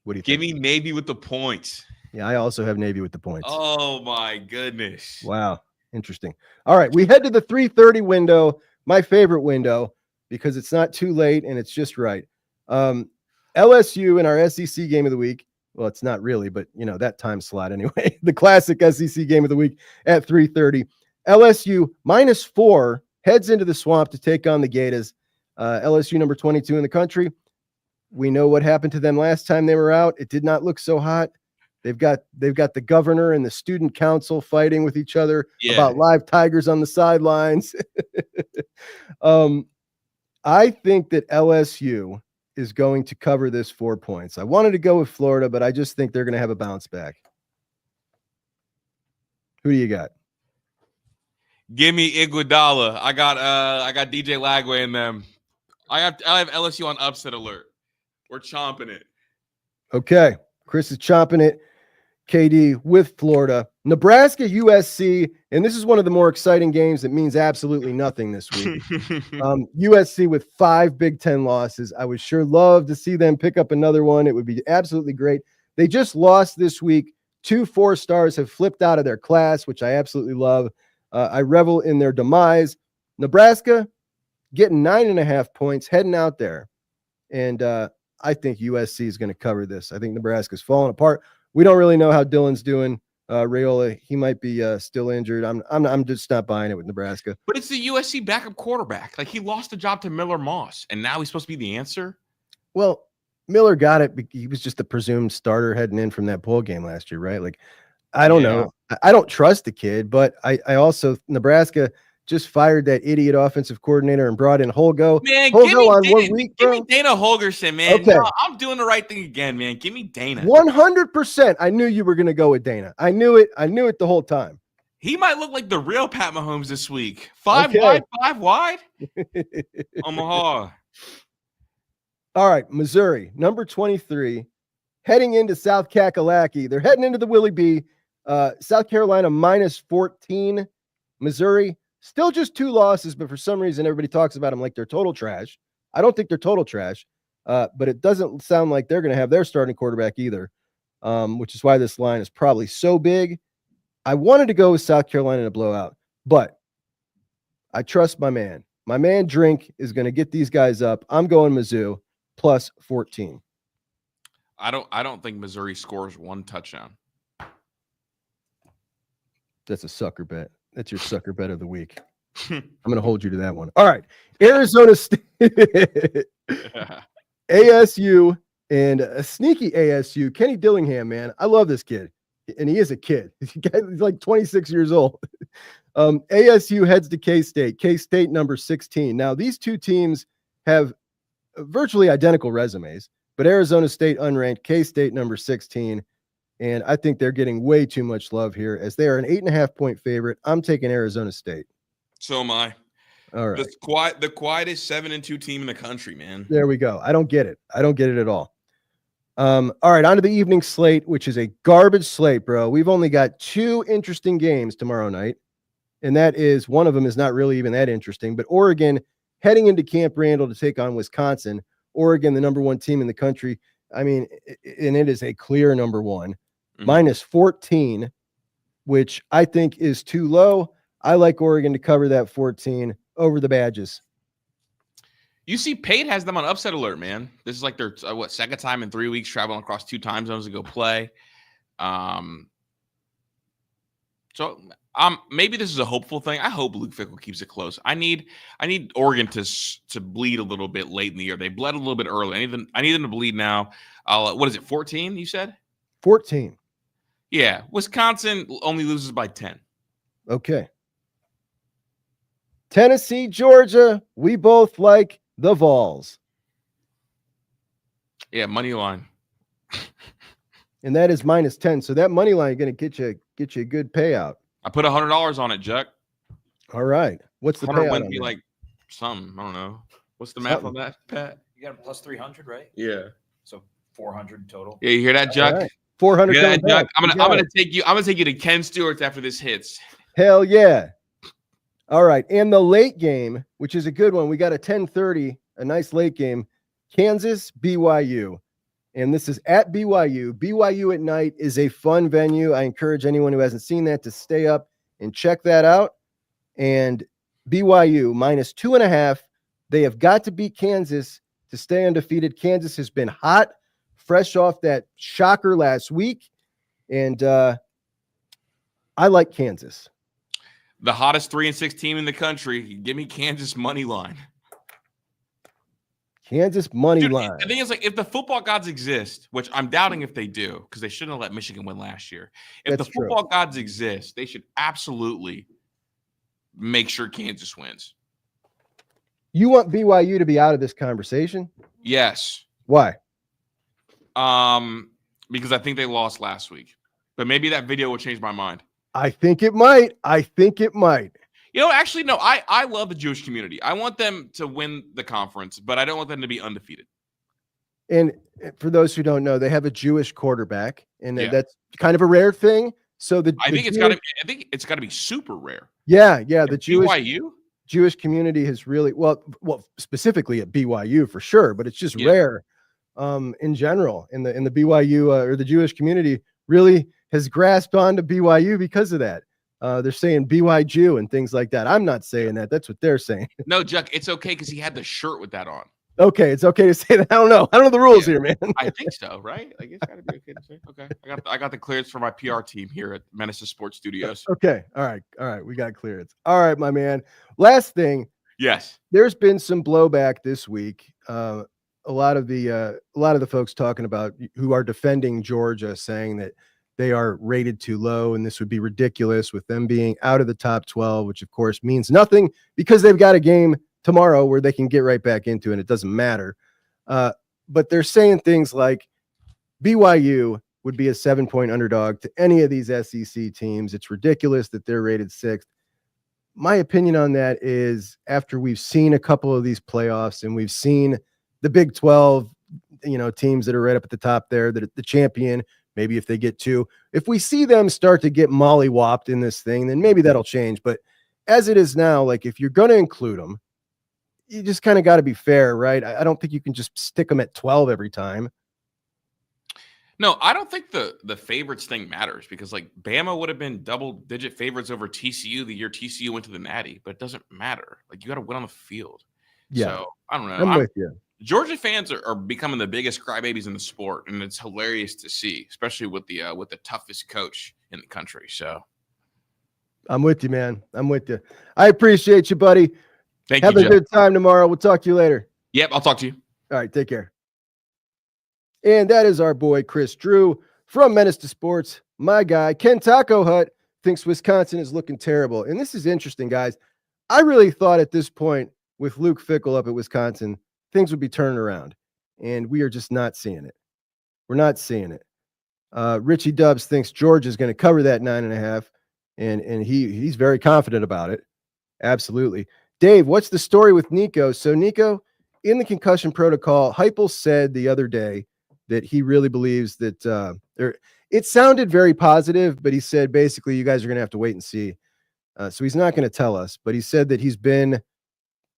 What do you think? Give me Navy with the points. Yeah, I also have Navy with the points. Oh, my goodness. Wow. Interesting. All right, we head to the 3:30 window, my favorite window, because it's not too late and it's just right. LSU in our SEC game of the week. Well, it's not really, but, you know, that time slot anyway. The classic SEC game of the week at 3:30. LSU -4 heads into the Swamp to take on the Gators. LSU number 22 in the country. We know what happened to them last time they were out. It did not look so hot. They've got the governor and the student council fighting with each other about live tigers on the sidelines. I think that LSU is going to cover this 4 points. I wanted to go with Florida, but I just think they're going to have a bounce back. Who do you got? Give me Iguodala. I got DJ Lagway in them. I have LSU on upset alert. We're chomping it. Okay. Chris is chomping it. KD with Florida. Nebraska, USC. And this is one of the more exciting games that means absolutely nothing this week. USC with 5 Big Ten losses. I would sure love to see them pick up another one. It would be absolutely great. They just lost this week. 2 4-stars have flipped out of their class, which I absolutely love. I revel in their demise. Nebraska getting 9.5 points, heading out there. And I think USC is going to cover this. I think Nebraska's falling apart. We don't really know how Dylan's doing. Raiola, he might be still injured. I'm just not buying it with Nebraska. But it's the USC backup quarterback. Like, he lost the job to Miller Moss, and now he's supposed to be the answer. Well, Miller got it. He was just the presumed starter heading in from that bowl game last year, right? Like, I don't know. I don't trust the kid, but I also, Nebraska just fired that idiot offensive coordinator and brought in Holgo. Man, Holgo on 1 week, give bro. me Dana Holgerson, man. Okay. No, I'm doing the right thing again, man. Give me Dana. 100%. I knew you were going to go with Dana. I knew it. I knew it the whole time. He might look like the real Pat Mahomes this week. Five wide. Omaha. All right, Missouri, number 23, heading into South Kakalaki. They're heading into the Willie B. South Carolina -14. Missouri, still just 2 losses, but for some reason, everybody talks about them like they're total trash. I don't think they're total trash, but it doesn't sound like they're going to have their starting quarterback either, which is why this line is probably so big. I wanted to go with South Carolina in a blowout, but I trust my man. My man Drink is going to get these guys up. I'm going Mizzou +14. I don't think Missouri scores 1 touchdown. That's a sucker bet. That's your sucker bet of the week. I'm going to hold you to that one. All right. Arizona State, ASU, and a sneaky ASU. Kenny Dillingham, man. I love this kid. And he is a kid. He's like 26 years old. ASU heads to K-State. K-State number 16. Now, these two teams have virtually identical resumes, but Arizona State unranked, K-State number 16. And I think they're getting way too much love here as they are an 8.5-point favorite. I'm taking Arizona State. So am I. All right. The quietest 7-2 team in the country, man. There we go. I don't get it. I don't get it at all. All right, on to the evening slate, which is a garbage slate, bro. We've only got 2 interesting games tomorrow night, and that is, one of them is not really even that interesting, but Oregon heading into Camp Randall to take on Wisconsin. Oregon, the number 1 team in the country. I mean, and it is a clear number 1. -14, which I think is too low. I like Oregon to cover that 14 over the Badges. UC Pate has them on upset alert, man. This is like their second time in 3 weeks traveling across 2 time zones to go play. So maybe this is a hopeful thing. I hope Luke Fickell keeps it close. I need Oregon to bleed a little bit late in the year. They bled a little bit early. I need them to bleed now. What is it? 14? You said 14. Yeah, Wisconsin only loses by 10. Okay. Tennessee, Georgia. We both like the Vols. Yeah, money line. And that is -10. So that money line is going to get you a good payout. I put $100 on it, Jack. All right. What's the payout? Wouldn't be like something. I don't know. What's the math on that, Pat? You got a plus 300, right? Yeah. So 400 total. Yeah, you hear that, Jack? Right. 400. Yeah, Jack. I'm gonna take you to Ken Stewart's after this hits. Hell yeah. All right. And the late game, which is a good one. We got a 10:30, a nice late game. Kansas, BYU. And this is at BYU. BYU at night is a fun venue. I encourage anyone who hasn't seen that to stay up and check that out. And BYU -2.5. They have got to beat Kansas to stay undefeated. Kansas has been hot, fresh off that shocker last week. And I like Kansas. The hottest 3-6 team in the country. Give me Kansas money line. Kansas money line. The thing is, like, if the football gods exist, which I'm doubting if they do, because they shouldn't have let Michigan win last year. If That's the football gods exist, they should absolutely make sure Kansas wins. You want BYU to be out of this conversation? Yes. Why? Because I think they lost last week. But maybe that video will change my mind. I think it might. You know, actually, no, I love the Jewish community. I want them to win the conference, but I don't want them to be undefeated. And for those who don't know, they have a Jewish quarterback, and that's kind of a rare thing. So I think it's got to be super rare. Yeah. The Jewish community has really well specifically at BYU for sure, but it's just rare in general. In the BYU or the Jewish community really has grasped onto BYU because of that. They're saying BY Jew and things like that. I'm not saying that. That's what they're saying. No, Chuck, it's okay because he had the shirt with that on. Okay, it's okay to say that. I don't know the rules here, man. I think so, right? Like, it's gotta be okay to say. Okay, I got the clearance for my PR team here at Menace Sports Studios. Okay, all right, we got clearance. All right, my man. Last thing. Yes, there's been some blowback this week. A lot of the folks talking about who are defending Georgia, saying that they are rated too low, and this would be ridiculous with them being out of the top 12, which of course means nothing because they've got a game tomorrow where they can get right back into it, and it doesn't matter. But they're saying things like BYU would be a 7-point underdog to any of these SEC teams. It's ridiculous that they're rated 6th. My opinion on that is after we've seen a couple of these playoffs and we've seen the Big 12, teams that are right up at the top there, that the champion, maybe if they get 2, if we see them start to get mollywopped in this thing, then maybe that'll change. But as it is now, like if you're going to include them, you just kind of got to be fair, right? I don't think you can just stick them at 12 every time. No, I don't think the favorites thing matters because like Bama would have been double-digit favorites over TCU the year TCU went to the Natty, but it doesn't matter. Like you got to win on the field. Yeah, so I don't know. I'm with you. Georgia fans are becoming the biggest crybabies in the sport, and it's hilarious to see, especially with the toughest coach in the country. So I'm with you, man. I'm with you. I appreciate you, buddy. Have a good time tomorrow. We'll talk to you later. Yep, I'll talk to you. All right, take care. And that is our boy Chris Drew from Menace to Sports. My guy, Ken Taco Hut, thinks Wisconsin is looking terrible. And this is interesting, guys. I really thought at this point with Luke Fickell up at Wisconsin, things would be turning around. And we are just not seeing it. We're not seeing it. Richie Dubs thinks Georgia is going to cover that 9.5. And he's very confident about it. Absolutely. Dave, what's the story with Nico? So Nico, in the concussion protocol, Heupel said the other day that he really believes that it sounded very positive, but he said basically you guys are going to have to wait and see. So he's not going to tell us, but he said that he's been,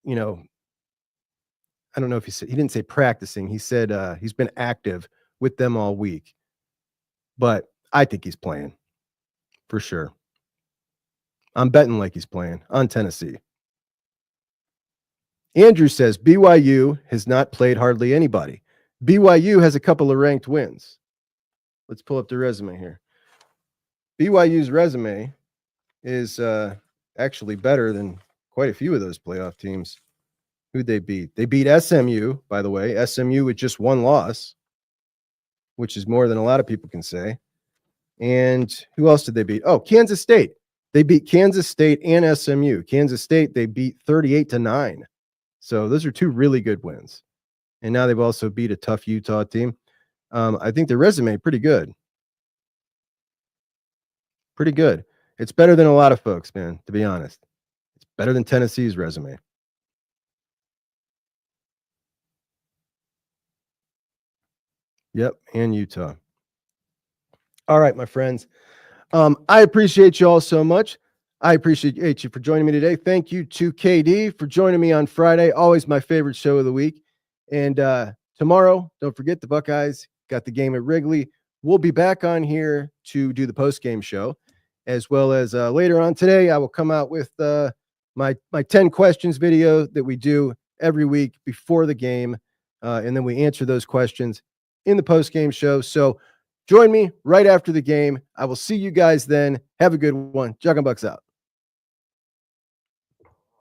I don't know if he didn't say practicing. He said he's been active with them all week, but I think he's playing for sure. I'm betting like he's playing on Tennessee. Andrew says BYU has not played hardly anybody. BYU has a couple of ranked wins. Let's pull up the resume here. BYU's resume is actually better than quite a few of those playoff teams. Who'd they beat? They beat SMU, by the way. SMU with just 1 loss, which is more than a lot of people can say. And who else did they beat? Oh, Kansas State. They beat Kansas State and SMU. Kansas State, they beat 38-9. So those are 2 really good wins. And now they've also beat a tough Utah team. I think the resume pretty good. Pretty good. It's better than a lot of folks, man, to be honest. It's better than Tennessee's resume. Yep, and Utah. All right, my friends. I appreciate you all so much. I appreciate you for joining me today. Thank you to KD for joining me on Friday. Always my favorite show of the week. And tomorrow, don't forget the Buckeyes got the game at Wrigley. We'll be back on here to do the post-game show, as well as later on today, I will come out with my 10 questions video that we do every week before the game, and then we answer those questions in the post-game show. So join me right after the game. I will see you guys then. Have a good one. Jug and Bucks out.